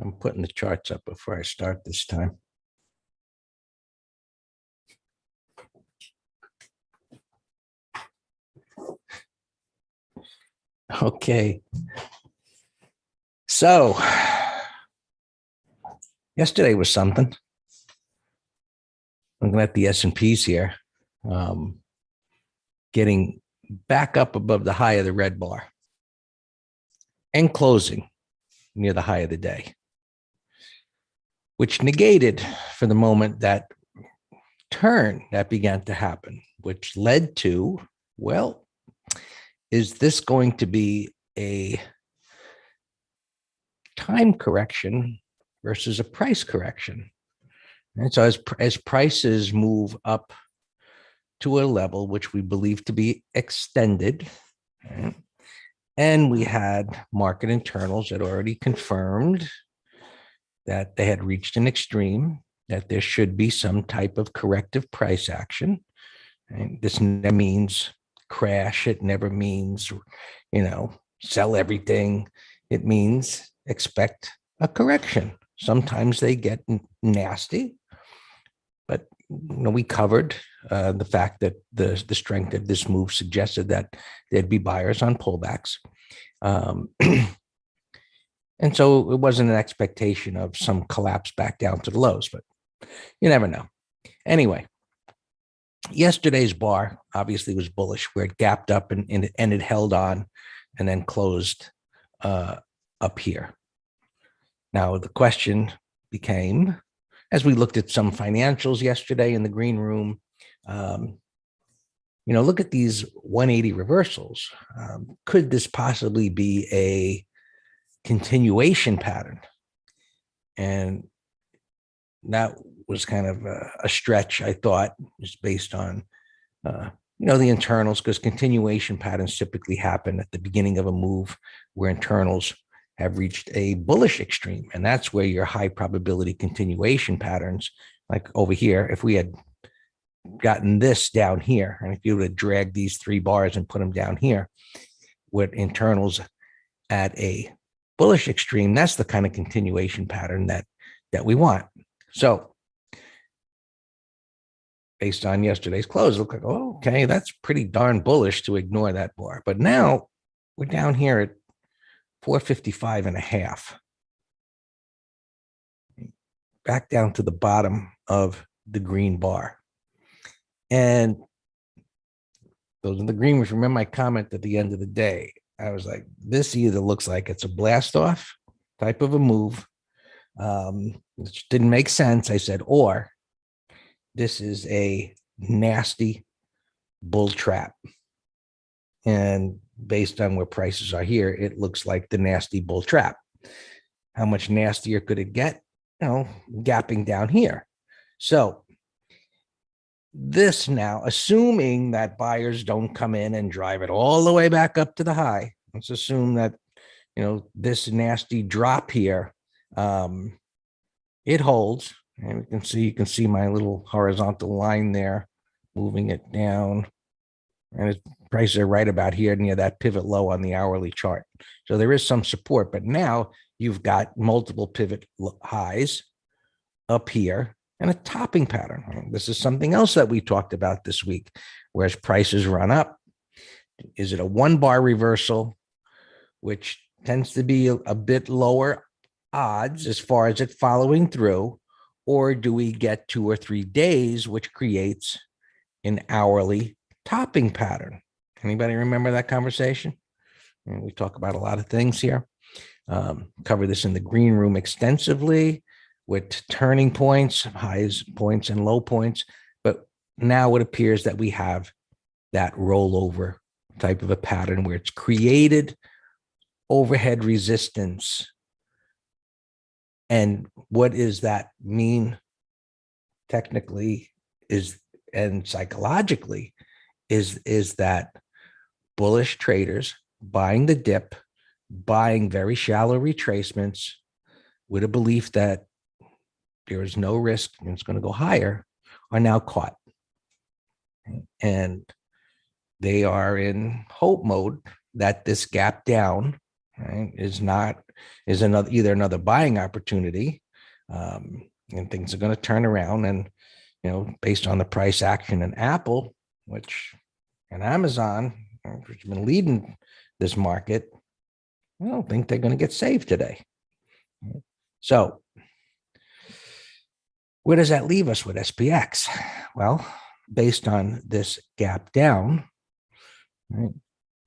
I'm putting the charts up before I start this time. Okay. So yesterday was something. I'm looking at the S&Ps here, getting back up above the high of the red bar and closing near the high of the day, which negated for the moment that turn that began to happen, which led to, well, is this going to be a time correction versus a price correction? And so as prices move up to a level which we believe to be extended, right, and we had market internals that already confirmed that they had reached an extreme, that there should be some type of corrective price action. And this never means crash. It never means, sell everything. It means expect a correction. Sometimes they get nasty, but we covered the fact that the strength of this move suggested that there'd be buyers on pullbacks. And so it wasn't an expectation of some collapse back down to the lows, but you never know. Anyway, yesterday's bar obviously was bullish, where it gapped up and it held on and then closed up here. Now, the question became, as we looked at some financials yesterday in the green room, look at these 180 reversals. Could this possibly be a continuation pattern? And that was kind of a stretch, I thought, just based on, the internals, because continuation patterns typically happen at the beginning of a move where internals have reached a bullish extreme. And that's where your high probability continuation patterns, like over here, if we had gotten this down here, and if you would have dragged these three bars and put them down here with internals at a bullish extreme, that's the kind of continuation pattern that we want. So based on yesterday's close, look like, oh, okay, that's pretty darn bullish to ignore that bar. But now we're down here at 455 and a half, back down to the bottom of the green bar. And those in the green, which remember my comment at the end of the day, I was like, this either looks like it's a blast off type of a move, which didn't make sense. I said, or this is a nasty bull trap. And based on where prices are here, it looks like the nasty bull trap. How much nastier could it get? Gapping down here. So this now, assuming that buyers don't come in and drive it all the way back up to the high, let's assume that, this nasty drop here, it holds. And you can see my little horizontal line there, moving it down. And its prices are right about here near that pivot low on the hourly chart. So there is some support, but now you've got multiple pivot highs up here and a topping pattern. This is something else that we talked about this week, whereas prices run up. Is it a one bar reversal, which tends to be a bit lower odds as far as it following through, or do we get 2 or 3 days, which creates an hourly topping pattern? Anybody remember that conversation? And we talk about a lot of things here. Cover this in the green room extensively with turning points, highs points and low points. But now it appears that we have that rollover type of a pattern where it's created overhead resistance. And what does that mean technically and psychologically is that bullish traders buying the dip, buying very shallow retracements with a belief that there is no risk and it's going to go higher, are now caught. And they are in hope mode that this gap down, right, is either another buying opportunity, and things are going to turn around. And based on the price action in Apple, which and Amazon, which have been leading this market, I don't think they're going to get saved today. So where does that leave us with SPX? Well, based on this gap down, right,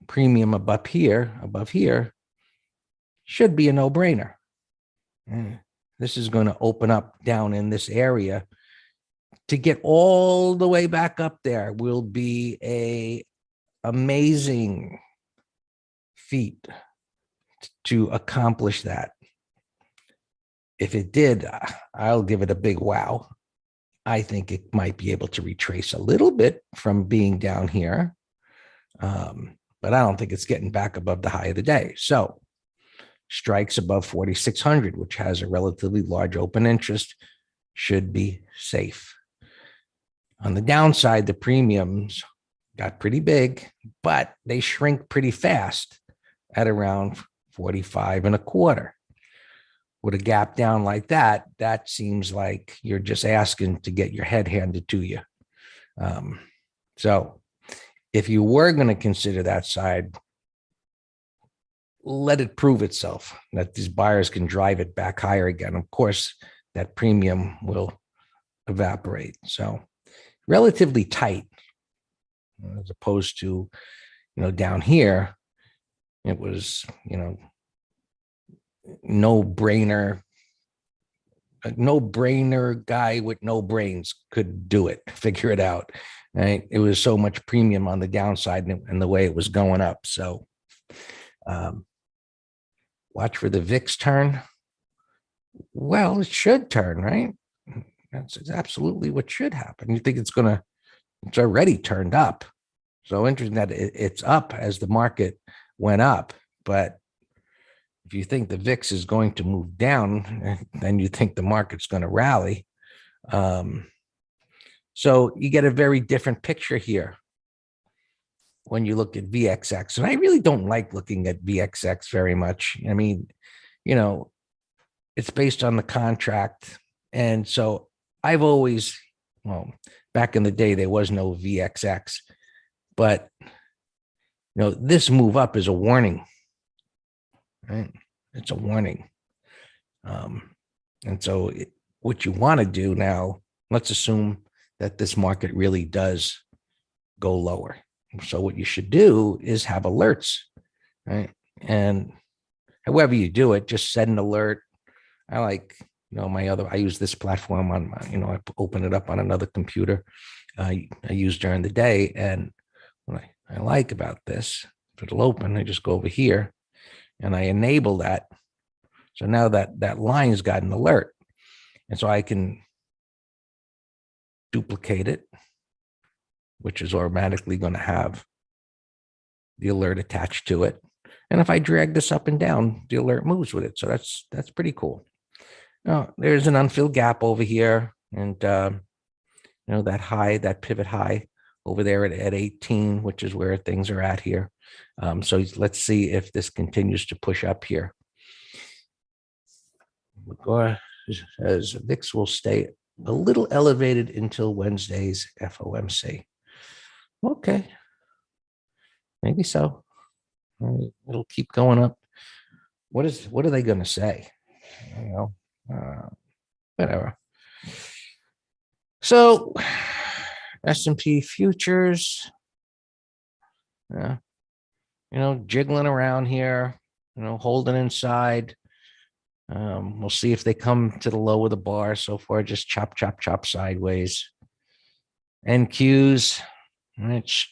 premium above here should be a no-brainer. This is going to open up down in this area. To get all the way back up there will be a amazing feat to accomplish that. If it did, I'll give it a big wow. I think it might be able to retrace a little bit from being down here, but I don't think it's getting back above the high of the day. So strikes above 4,600, which has a relatively large open interest, should be safe. On the downside, the premiums got pretty big, but they shrink pretty fast at around 45.25. With a gap down like that, that seems like you're just asking to get your head handed to you. So if you were going to consider that side, let it prove itself that these buyers can drive it back higher again. Of course, that premium will evaporate. So relatively tight, as opposed to, down here, it was, no-brainer. A no-brainer guy with no brains could do it, figure it out. Right? It was so much premium on the downside and the way it was going up. So watch for the VIX turn. Well, it should turn, right? That's absolutely what should happen. You think it's already turned up. So interesting that it's up as the market went up. But if you think the VIX is going to move down, then you think the market's going to rally. So you get a very different picture here when you look at VXX. And I really don't like looking at VXX very much. I mean, it's based on the contract. And so I've always, back in the day, there was no VXX, but this move up is a warning, right? It's a warning. And so what you want to do now, let's assume that this market really does go lower. So what you should do is have alerts, right? And however you do it, just set an alert. I like, I use this platform on my, I open it up on another computer I use during the day. And what I like about this, if it'll open, I just go over here and I enable that. So now that line's got an alert. And so I can duplicate it, which is automatically going to have the alert attached to it. And if I drag this up and down, the alert moves with it. So that's pretty cool. Now, there's an unfilled gap over here. And, that pivot high over there at 18, which is where things are at here. So let's see if this continues to push up here. As VIX will stay a little elevated until Wednesday's FOMC. Okay, maybe so. It'll keep going up. What are they going to say? Whatever. So S&P futures, jiggling around here, holding inside. We'll see if they come to the low of the bar. So far, just chop, chop, chop sideways. NQs, it's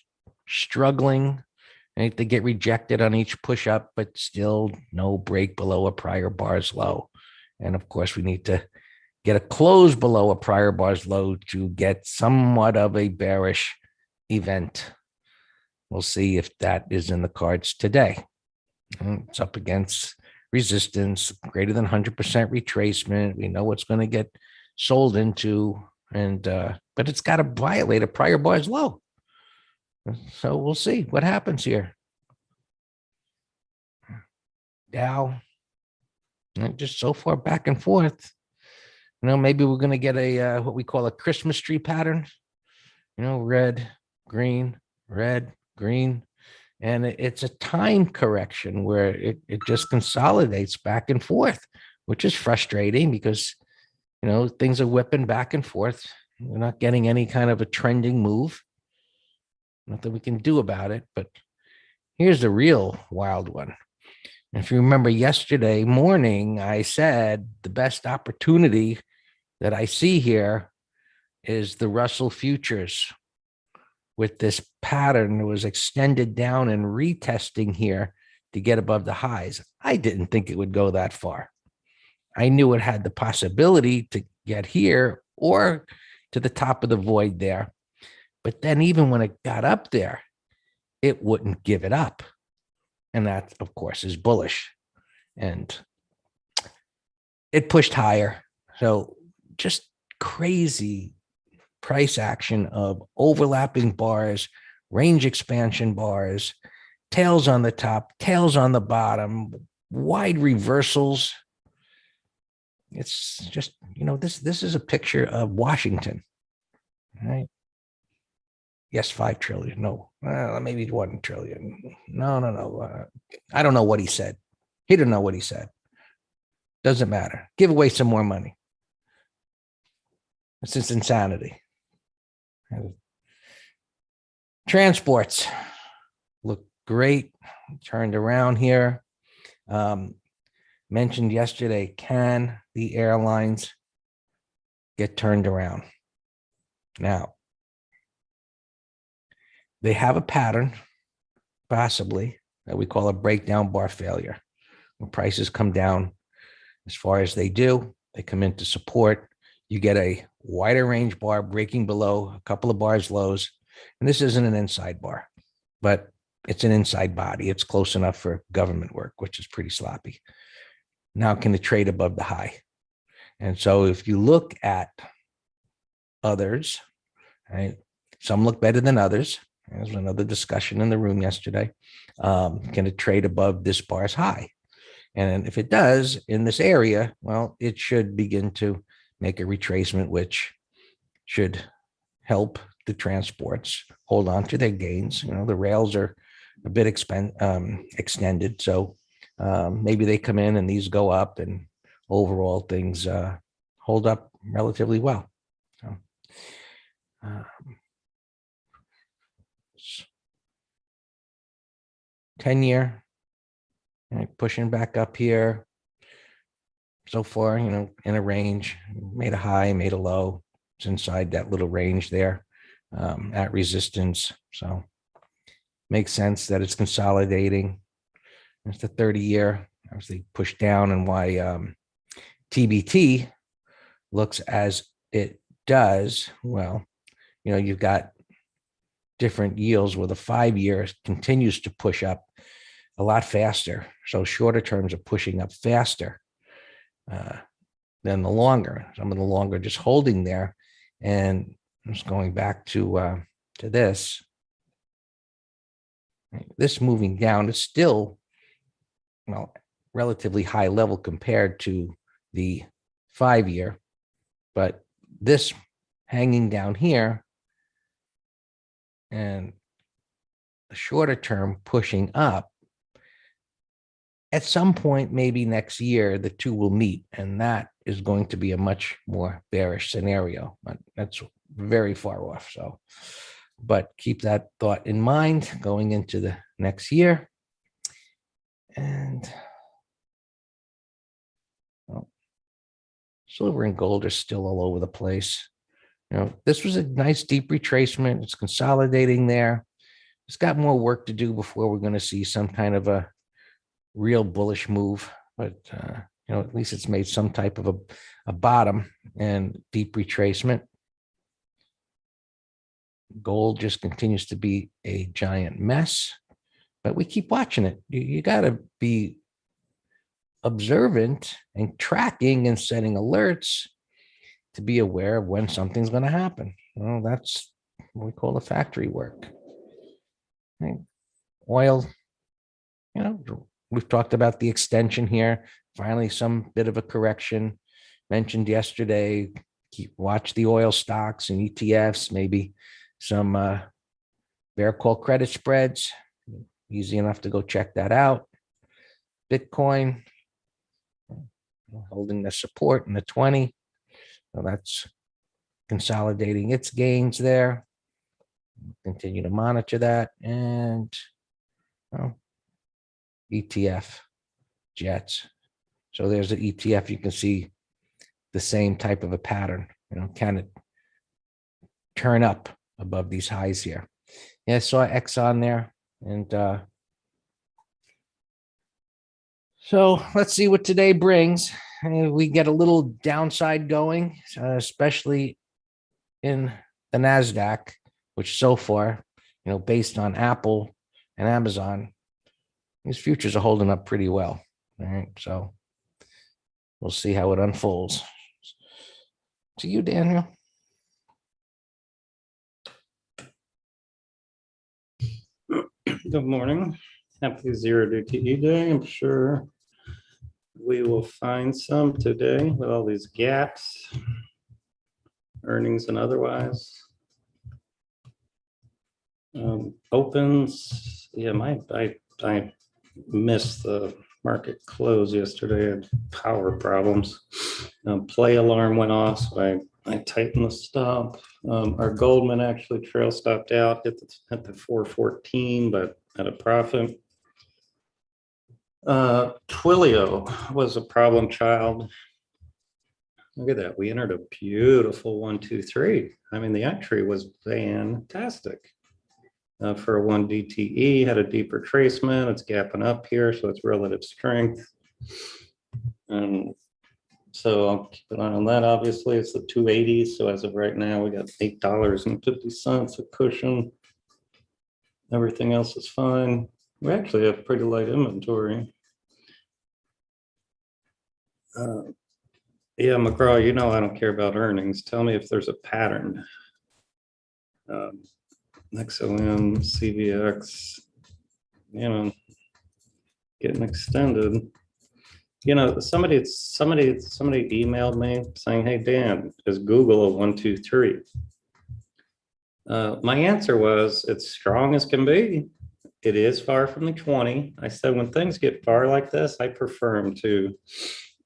struggling. Right? They get rejected on each push up, but still no break below a prior bar's low. And of course, we need to get a close below a prior bar's low to get somewhat of a bearish event. We'll see if that is in the cards today. It's up against resistance, greater than 100% retracement. We know what's going to get sold into, and but it's got to violate a prior bar's low. So we'll see what happens here. Dow, and just so far back and forth. Maybe we're going to get a what we call a Christmas tree pattern. Red, green, red, green. And it's a time correction where it just consolidates back and forth, which is frustrating because, things are whipping back and forth. We're not getting any kind of a trending move. Nothing we can do about it. But here's the real wild one. If you remember yesterday morning, I said the best opportunity that I see here is the Russell futures with this pattern that was extended down and retesting here to get above the highs. I didn't think it would go that far. I knew it had the possibility to get here or to the top of the void there. But then even when it got up there, it wouldn't give it up. And that, of course, is bullish. And it pushed higher. So just crazy price action of overlapping bars, range expansion bars, tails on the top, tails on the bottom, wide reversals. It's just, this is a picture of Washington, right? Yes, 5 trillion. No, maybe 1 trillion. No. I don't know what he said. He didn't know what he said. Doesn't matter. Give away some more money. It's just insanity. Transports look great. Turned around here. Mentioned yesterday, can the airlines get turned around? Now, they have a pattern, possibly, that we call a breakdown bar failure. When prices come down as far as they do, they come into support. You get a wider range bar breaking below a couple of bars lows. And this isn't an inside bar, but it's an inside body. It's close enough for government work, which is pretty sloppy. Now can it trade above the high? And so if you look at others, right, some look better than others. There's another discussion in the room yesterday. Can it trade above this bar's high? And if it does in this area, well, it should begin to make a retracement, which should help the transports hold on to their gains. The rails are a bit extended. So maybe they come in and these go up and overall things hold up relatively well. So, 10-year, pushing back up here. So far, in a range, made a high, made a low. It's inside that little range there at resistance. So makes sense that it's consolidating. It's the 30-year, obviously pushed down, and why TBT looks as it does. Well, you've got different yields where the 5-year continues to push up a lot faster. So shorter terms are pushing up faster than the longer. Some of the longer just holding there. And just going back to this moving down, it's still, relatively high level compared to the 5-year, but this hanging down here and the shorter term pushing up. At some point, maybe next year, the two will meet, and that is going to be a much more bearish scenario. But that's very far off. So, but keep that thought in mind going into the next year. And silver and gold are still all over the place. This was a nice deep retracement. It's consolidating there. It's got more work to do before we're going to see some kind of a real bullish move, but at least it's made some type of a bottom and deep retracement. Gold just continues to be a giant mess, but we keep watching it. You got to be observant and tracking and setting alerts to be aware of when something's going to happen. Well, that's what we call the factory work. Oil, we've talked about the extension here. Finally, some bit of a correction. Mentioned yesterday, watch the oil stocks and ETFs, maybe some bear call credit spreads. Easy enough to go check that out. Bitcoin holding the support in the 20. So that's consolidating its gains there. Continue to monitor that. And ETF jets. So there's an ETF. You can see the same type of a pattern. Can it turn up above these highs here? Yeah, I saw Exxon there. And so let's see what today brings. We get a little downside going, especially in the NASDAQ, which so far, based on Apple and Amazon, these futures are holding up pretty well. All right. So we'll see how it unfolds. To you, Daniel. Good morning. Happy Zero DTE Day. I'm sure we will find some today with all these gaps, earnings and otherwise. Opens. Yeah, I missed the market close yesterday. I had power problems. Play alarm went off, so I tightened the stop. Our Goldman actually trail stopped out at the 414, but at a profit. Twilio was a problem child. Look at that. We entered a beautiful 1, 2, 3. I mean, the entry was fantastic. For a 1 DTE, had a deeper tracement. It's gapping up here, so it's relative strength. And so I'll keep an eye on that. Obviously, it's the 280s. So as of right now, we got $8.50 a cushion. Everything else is fine. We actually have pretty light inventory. Yeah, McGraw, I don't care about earnings. Tell me if there's a pattern. XOM, CVX, getting extended. Somebody emailed me saying, "Hey Dan, is Google a 1, 2, 3?" My answer was, it's strong as can be. It is far from the 20. I said, when things get far like this, I prefer them to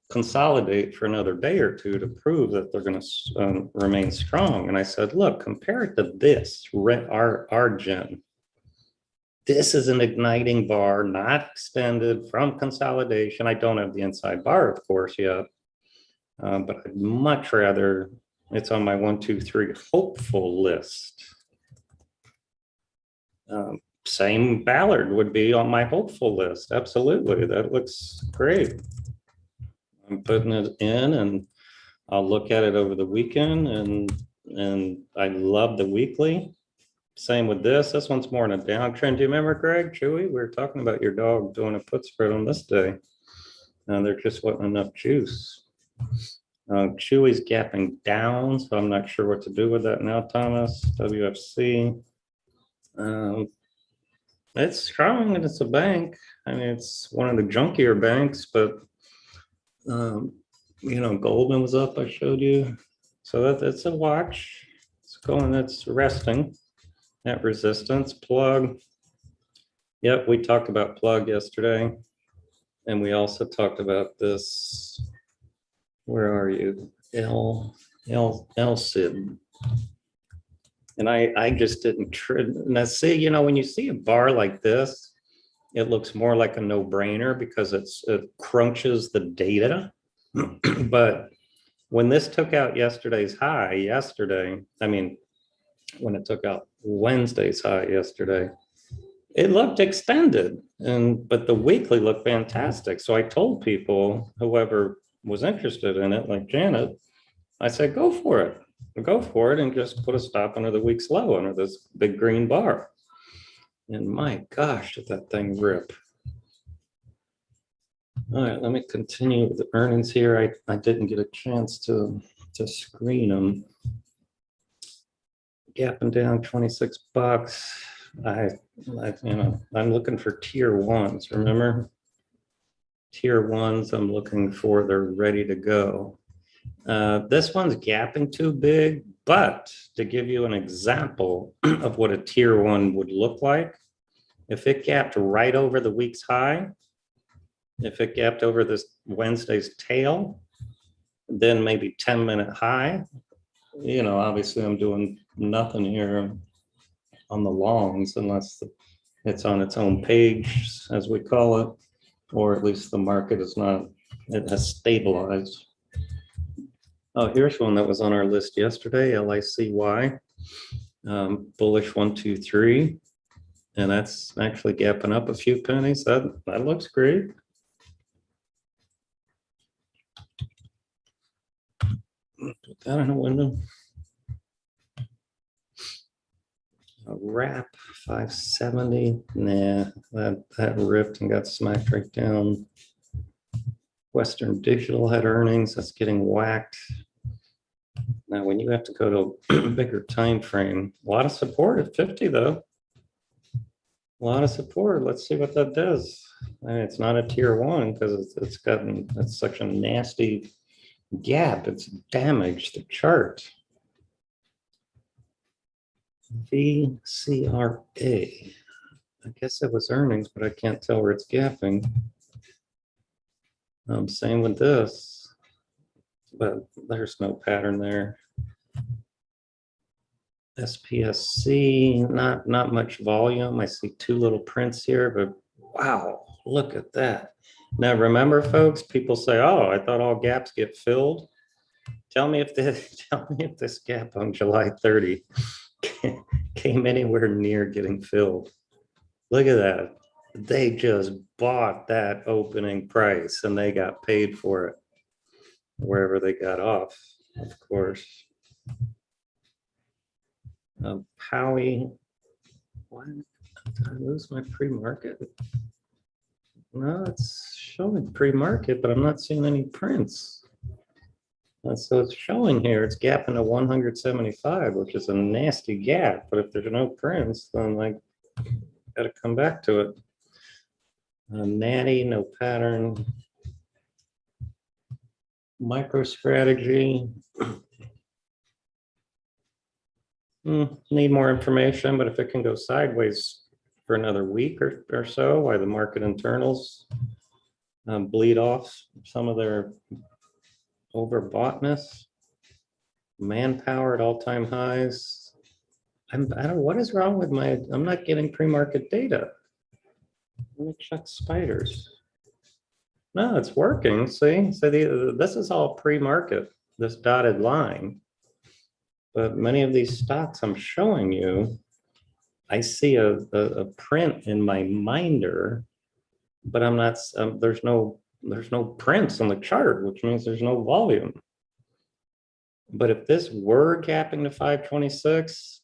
consolidate for another day or two to prove that they're going to remain strong. And I said, look, compare it to this, Argen. This is an igniting bar, not extended from consolidation. I don't have the inside bar, of course, yet, but I'd much rather it's on my 1, 2, 3 hopeful list. Same Ballard would be on my hopeful list. Absolutely. That looks great. I'm putting it in and I'll look at it over the weekend and I love the weekly. Same with this. This one's more in a downtrend. Do you remember, Greg, Chewy? We were talking about your dog doing a put spread on this day. And there just wasn't enough juice. Chewy's gapping down, so I'm not sure what to do with that now, Thomas. WFC. It's strong and it's a bank. I mean, it's one of the junkier banks, but Goldman was up, I showed you. So that's a watch. It's going, it's resting at resistance. Plug. Yep, we talked about plug yesterday. And we also talked about this. Where are you? LSIB. And I just didn't. And I see, when you see a bar like this, it looks more like a no-brainer because it crunches the data. But when this took out yesterday's high when it took out Wednesday's high yesterday, it looked extended, but the weekly looked fantastic. So I told people, whoever was interested in it, like Janet, I said, go for it and just put a stop under the week's low, under this big green bar. And my gosh, did that thing rip. All right, let me continue with the earnings here. I didn't get a chance to screen them. Gapping down $26. I'm looking for tier ones, remember? tier ones I'm looking for, they're ready to go. This one's gapping too big, but to give you an example of what a tier one would look like, if it gapped right over the week's high, if it gapped over this Wednesday's tail, then maybe 10-minute high. You know, obviously I'm doing nothing here on the longs unless it's on its own page, as we call it, or at least the market is not, it has stabilized. Oh, here's one that was on our list yesterday, LICY, bullish 1, 2, 3. And that's actually gapping up a few pennies. That looks great. Put that in a window. A wrap 570. Nah, that ripped and got smacked right down. Western Digital had earnings. That's getting whacked. Now, when you have to go to a bigger time frame, a lot of support at 50 though. A lot of support. Let's see what that does. I mean, it's not a tier one because it's such a nasty gap. It's damaged the chart. VCRA. I guess it was earnings, but I can't tell where it's gapping. Same with this, but there's no pattern there. SPSC, not much volume. I see 2 little prints here, but wow, look at that. Now remember, folks, people say, "Oh, I thought all gaps get filled." Tell me if this gap on July 30 came anywhere near getting filled. Look at that. They just bought that opening price and they got paid for it wherever they got off, of course. Howie, why did I lose my pre-market? No, it's showing pre-market, but I'm not seeing any prints. So it's showing here, it's gapping to 175, which is a nasty gap. But if there's no prints, then I got to come back to it. Natty, no pattern. MicroStrategy. Need more information, but if it can go sideways for another week or so, why the market internals bleed off some of their overboughtness. Manpower at all-time highs. I don't know what is wrong with I'm not getting pre-market data. Let me check spiders. No, it's working. See, so this is all pre-market, this dotted line. But many of these stocks I'm showing you, I see a print in my minder, but I'm not. There's no prints on the chart, which means there's no volume. But if this were gapping to 526,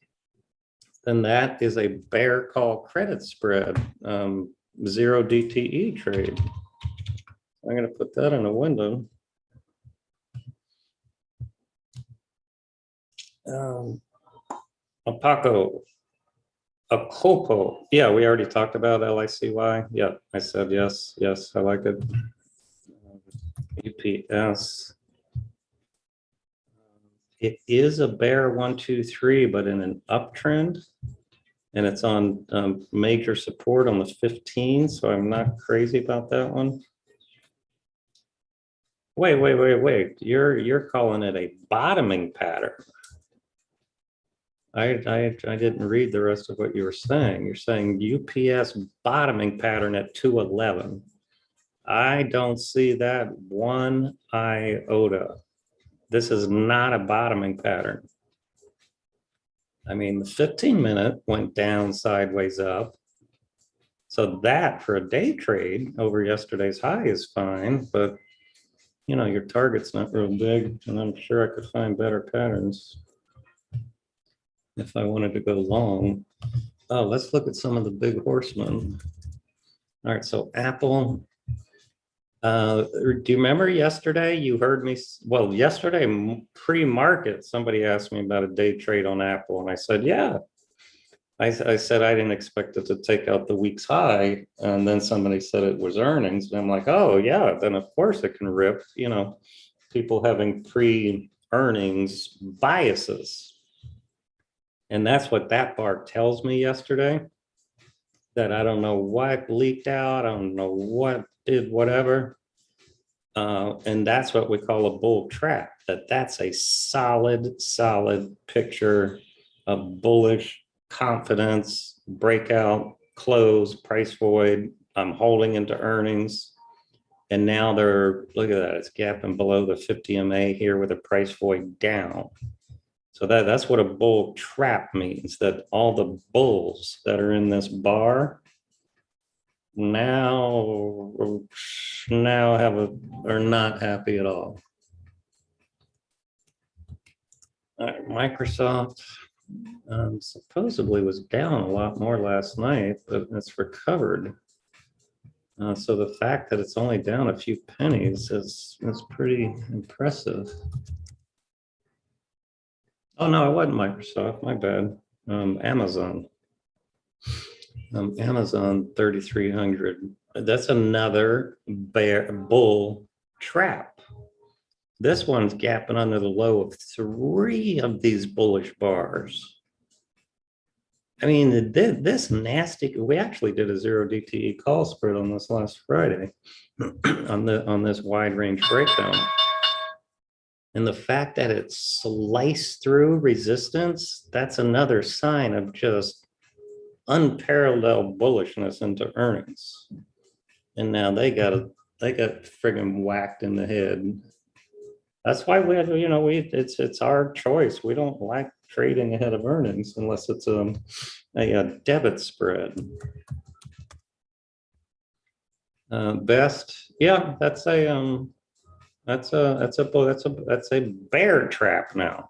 then that is a bear call credit spread, 0 DTE trade. I'm going to put that in a window. Akopo. Yeah, we already talked about LICY. Yeah, I said yes. Yes, I like it. UPS. It is a bear 1, 2, 3, but in an uptrend. And it's on major support on the 15, so I'm not crazy about that one. Wait. You're calling it a bottoming pattern. I didn't read the rest of what you were saying. You're saying UPS bottoming pattern at 211. I don't see that one iota. This is not a bottoming pattern. I mean, the 15-minute went down, sideways up. So that for a day trade over yesterday's high is fine, but you know, your target's not real big, and I'm sure I could find better patterns if I wanted to go long. Oh, let's look at some of the big horsemen. All right, so Apple. Do you remember yesterday you heard me? Well, yesterday pre-market, somebody asked me about a day trade on Apple, and I said, yeah. I said I didn't expect it to take out the week's high, and then somebody said it was earnings, and I'm like, oh yeah, then of course it can rip, you know, people having pre-earnings biases. And that's what that bar tells me yesterday, that I don't know what leaked out, I don't know what did whatever. And that's what we call a bull trap, that's a solid picture of bullish confidence, breakout, close, price void. I'm holding into earnings. And now they're, look at that, it's gapping below the 50 MA here with a price void down. So that's what a bull trap means, that all the bulls that are in this bar now are not happy at all. All right, Microsoft supposedly was down a lot more last night, but it's recovered. So the fact that it's only down a few pennies is pretty impressive. Oh no, it wasn't Microsoft, my bad. Amazon. Amazon 3,300. That's another bull trap. This one's gapping under the low of 3 of these bullish bars. I mean, this nasty, we actually did a 0 DTE call spread on this last Friday on this wide range breakdown. And the fact that it sliced through resistance, that's another sign of just unparalleled bullishness into earnings. And now they got friggin' whacked in the head. That's why we have, you know, it's our choice. We don't like trading ahead of earnings unless it's a debit spread. Best, yeah, that's a bear trap now.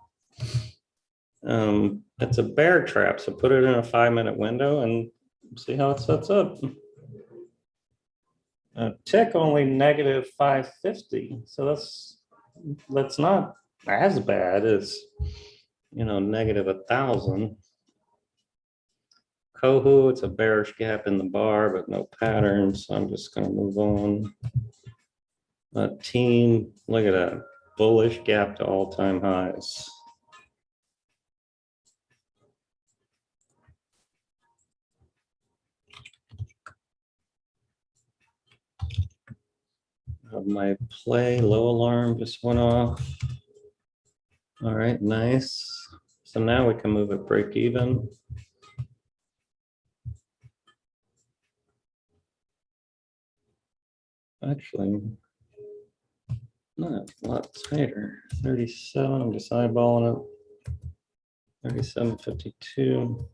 It's a bear trap. So put it in a 5-minute window and see how it sets up. Tick only negative 550. So that's not as bad as, you know, negative 1,000. Kohu, it's a bearish gap in the bar, but no pattern. So I'm just going to move on. Team, look at that, bullish gap to all-time highs. My play, low alarm just went off. All right, nice. So now we can move it break even. Actually, not a lot tighter. 37, I'm just eyeballing it. 37.52.